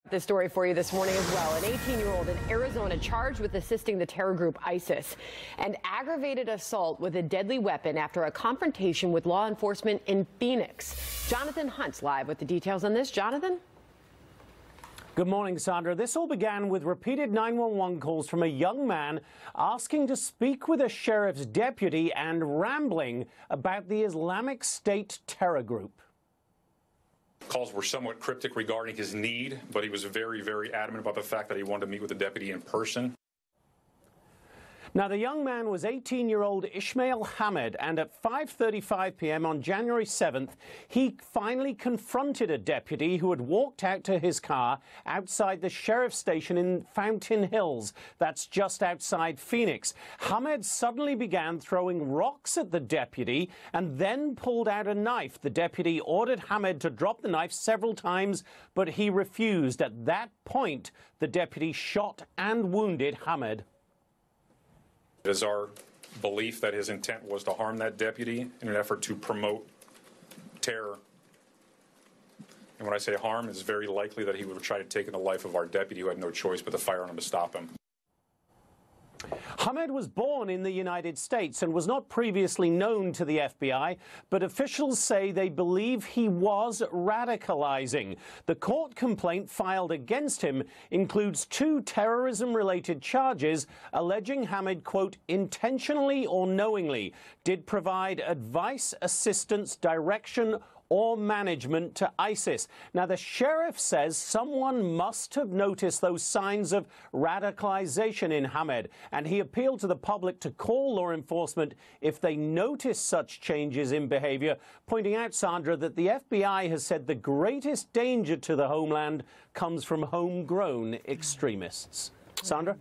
This story for you this morning as well. An 18-year-old in Arizona charged with assisting the terror group ISIS and aggravated assault with a deadly weapon after a confrontation with law enforcement in Phoenix. Jonathan Hunt's live with the details on this. Jonathan? Good morning, Sandra. This all began with repeated 911 calls from a young man asking to speak with a sheriff's deputy and rambling about the Islamic State terror group. Calls were somewhat cryptic regarding his need, but he was very, very adamant about the fact that he wanted to meet with the deputy in person. Now, the young man was 18-year-old Ismail Hamed, and at 5:35 p.m. on January 7th, he finally confronted a deputy who had walked out to his car outside the sheriff's station in Fountain Hills. That's just outside Phoenix. Hamed suddenly began throwing rocks at the deputy and then pulled out a knife. The deputy ordered Hamed to drop the knife several times, but he refused. At that point, the deputy shot and wounded Hamed. It is our belief that his intent was to harm that deputy in an effort to promote terror. And when I say harm, it's very likely that he would have tried to take the life of our deputy, who had no choice but to fire on him to stop him. Hamed was born in the United States and was not previously known to the FBI, but officials say they believe he was radicalizing. The court complaint filed against him includes 2 terrorism-related charges alleging Hamed, quote, intentionally or knowingly did provide advice, assistance, direction, or management to ISIS. Now, the sheriff says someone must have noticed those signs of radicalization in Hamed, and he appealed to the public to call law enforcement if they notice such changes in behavior, pointing out, Sandra, that the FBI has said the greatest danger to the homeland comes from homegrown extremists. Sandra?